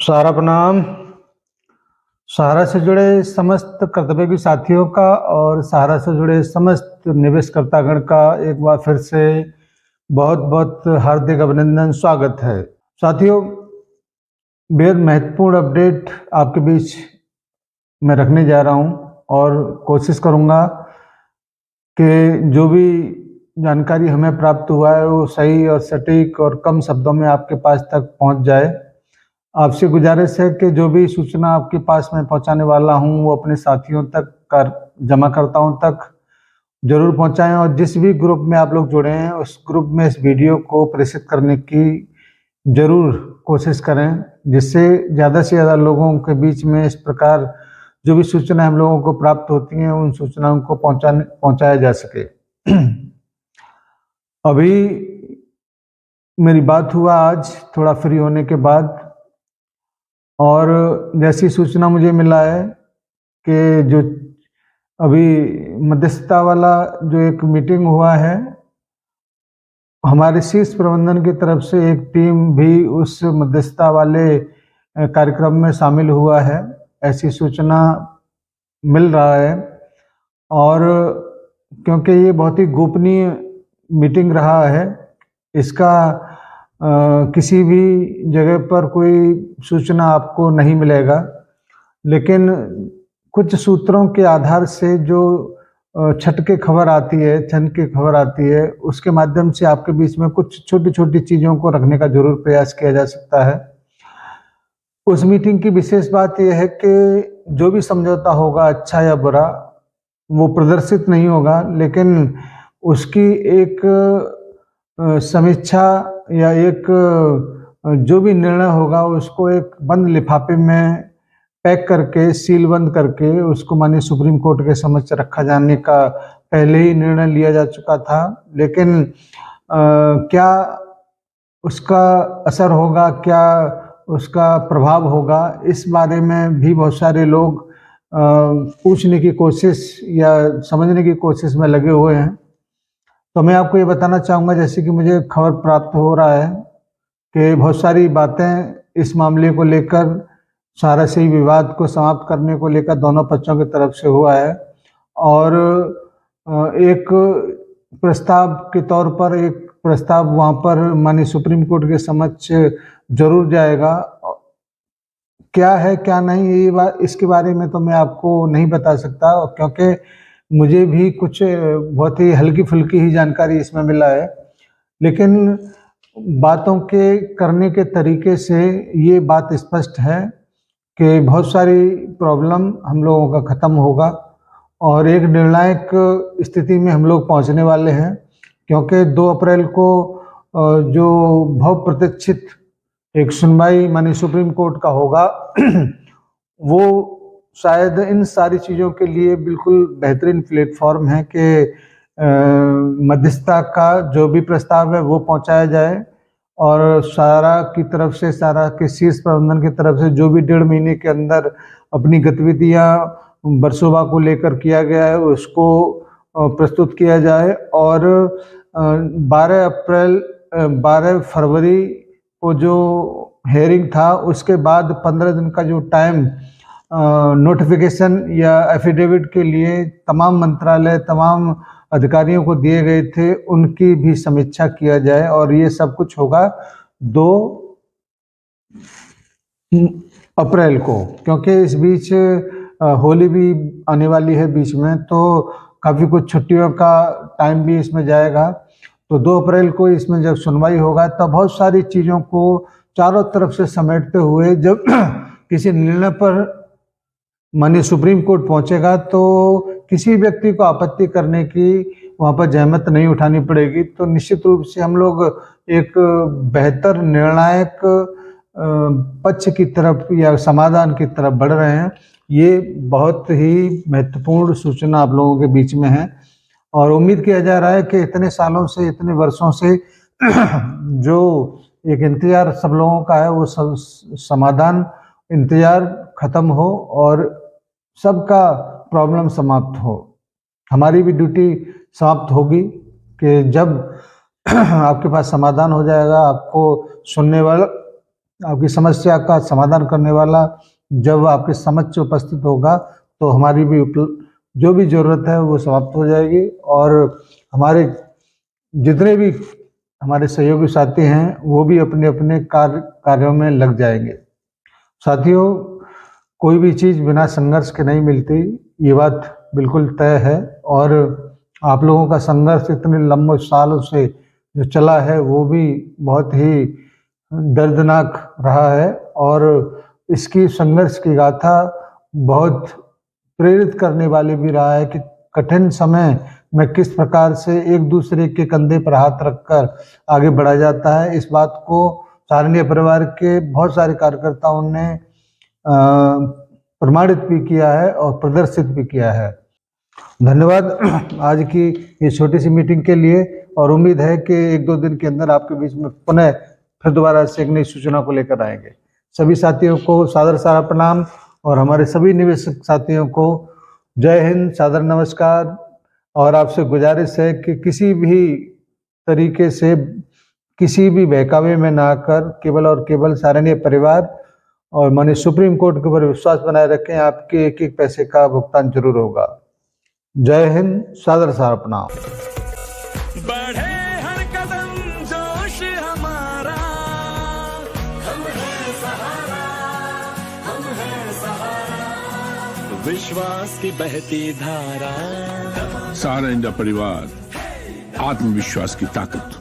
सारा प्रणाम। सहारा से जुड़े समस्त कर्तव्ययोगी साथियों का और सहारा से जुड़े समस्त निवेशकर्तागण का एक बार फिर से बहुत बहुत हार्दिक अभिनंदन, स्वागत है। साथियों, बेहद महत्वपूर्ण अपडेट आपके बीच मैं रखने जा रहा हूं और कोशिश करूंगा कि जो भी जानकारी हमें प्राप्त हुआ है वो सही और सटीक और कम शब्दों में आपके पास तक पहुंच जाए। आपसे गुजारिश है कि जो भी सूचना आपके पास मैं पहुंचाने वाला हूं वो अपने साथियों तक जमाकर्ताओं तक जरूर पहुंचाएं और जिस भी ग्रुप में आप लोग जुड़े हैं उस ग्रुप में इस वीडियो को प्रेषित करने की जरूर कोशिश करें, जिससे ज़्यादा से ज़्यादा लोगों के बीच में इस प्रकार जो भी सूचना हम लोगों को प्राप्त होती हैं उन सूचनाओं को पहुंचाया जा सके। अभी मेरी बात हुआ आज थोड़ा फ्री होने के बाद, और जैसी सूचना मुझे मिला है कि जो अभी मध्यस्थता वाला जो एक मीटिंग हुआ है, हमारे शीर्ष प्रबंधन की तरफ से एक टीम भी उस मध्यस्थता वाले कार्यक्रम में शामिल हुआ है, ऐसी सूचना मिल रहा है। और क्योंकि ये बहुत ही गोपनीय मीटिंग रहा है, इसका किसी भी जगह पर कोई सूचना आपको नहीं मिलेगा, लेकिन कुछ सूत्रों के आधार से जो छन के खबर आती है उसके माध्यम से आपके बीच में कुछ छोटी छोटी चीज़ों को रखने का जरूर प्रयास किया जा सकता है। उस मीटिंग की विशेष बात यह है कि जो भी समझौता होगा, अच्छा या बुरा, वो प्रदर्शित नहीं होगा, लेकिन उसकी एक समीक्षा या एक जो भी निर्णय होगा उसको एक बंद लिफाफे में पैक करके, सील बंद करके उसको माननीय सुप्रीम कोर्ट के समक्ष रखा जाने का पहले ही निर्णय लिया जा चुका था। लेकिन क्या उसका असर होगा, क्या उसका प्रभाव होगा, इस बारे में भी बहुत सारे लोग पूछने की कोशिश या समझने की कोशिश में लगे हुए हैं। तो मैं आपको ये बताना चाहूँगा, जैसे कि मुझे खबर प्राप्त हो रहा है कि बहुत सारी बातें इस मामले को लेकर, सारा से ही विवाद को समाप्त करने को लेकर दोनों पक्षों की तरफ से हुआ है, और एक प्रस्ताव के तौर पर एक प्रस्ताव वहाँ पर माननीय सुप्रीम कोर्ट के समक्ष जरूर जाएगा। क्या है क्या नहीं ये इसके बारे में तो मैं आपको नहीं बता सकता, क्योंकि मुझे भी कुछ बहुत ही हल्की फुल्की ही जानकारी इसमें मिला है। लेकिन बातों के करने के तरीके से ये बात स्पष्ट है कि बहुत सारी प्रॉब्लम हम लोगों का ख़त्म होगा और एक निर्णायक स्थिति में हम लोग पहुंचने वाले हैं, क्योंकि 2 अप्रैल को जो बहुप्रतीक्षित एक सुनवाई माननीय सुप्रीम कोर्ट का होगा वो शायद इन सारी चीज़ों के लिए बिल्कुल बेहतरीन प्लेटफॉर्म है कि मध्यस्थता का जो भी प्रस्ताव है वो पहुंचाया जाए, और सारा की तरफ से, सारा के शीर्ष प्रबंधन की तरफ से जो भी 1.5 महीने के अंदर अपनी गतिविधियां वर्सोवा को लेकर किया गया है उसको प्रस्तुत किया जाए, और 12 फरवरी को जो हेयरिंग था उसके बाद 15 दिन का जो टाइम नोटिफिकेशन या एफिडेविट के लिए तमाम मंत्रालय, तमाम अधिकारियों को दिए गए थे, उनकी भी समीक्षा किया जाए। और ये सब कुछ होगा 2 अप्रैल को, क्योंकि इस बीच होली भी आने वाली है बीच में, तो काफ़ी कुछ छुट्टियों का टाइम भी इसमें जाएगा। तो 2 अप्रैल को इसमें जब सुनवाई होगा तब बहुत सारी चीज़ों को चारों तरफ से समेटते हुए जब किसी निर्णय पर माननीय सुप्रीम कोर्ट पहुंचेगा तो किसी व्यक्ति को आपत्ति करने की वहाँ पर जहमत नहीं उठानी पड़ेगी। तो निश्चित रूप से हम लोग एक बेहतर निर्णायक पक्ष की तरफ या समाधान की तरफ बढ़ रहे हैं। ये बहुत ही महत्वपूर्ण सूचना आप लोगों के बीच में है, और उम्मीद किया जा रहा है कि इतने सालों से, इतने वर्षों से जो एक इंतजार सब लोगों का है वो सब समाधान, इंतजार खत्म हो और सबका प्रॉब्लम समाप्त हो। हमारी भी ड्यूटी समाप्त होगी कि जब आपके पास समाधान हो जाएगा। आपको सुनने वाला, आपकी समस्या का समाधान करने वाला जब आपके समक्ष उपस्थित होगा तो हमारी भी जो भी ज़रूरत है वो समाप्त हो जाएगी और हमारे जितने भी हमारे सहयोगी साथी हैं वो भी अपने अपने कार्यों में लग जाएंगे। साथियों, कोई भी चीज़ बिना संघर्ष के नहीं मिलती, ये बात बिल्कुल तय है। और आप लोगों का संघर्ष इतने लंबे सालों से जो चला है वो भी बहुत ही दर्दनाक रहा है और इसकी संघर्ष की गाथा बहुत प्रेरित करने वाली भी रहा है कि कठिन समय में किस प्रकार से एक दूसरे के कंधे पर हाथ रखकर आगे बढ़ा जाता है। इस बात को सारण्य परिवार के बहुत सारे कार्यकर्ताओं ने प्रमाणित भी किया है और प्रदर्शित भी किया है। धन्यवाद आज की ये छोटी सी मीटिंग के लिए और उम्मीद है कि 1-2 दिन के अंदर आपके बीच में पुनः फिर दोबारा से एक नई सूचना को लेकर आएंगे। सभी साथियों को सादर सारा प्रणाम और हमारे सभी निवेशक साथियों को जय हिंद, सादर नमस्कार। और आपसे गुजारिश है कि किसी भी तरीके से किसी भी बहकावे में ना आकर केवल और केवल सारण्य परिवार और माननीय सुप्रीम कोर्ट के ऊपर विश्वास बनाए रखें। आपके एक एक पैसे का भुगतान जरूर होगा। जय हिंद, सादर सारा प्रणाम। बढ़े हर कदम जोश हमारा, हम हैं सहारा, हम हैं सहारा, विश्वास की बहती धारा। सारण्य परिवार, आत्मविश्वास की ताकत।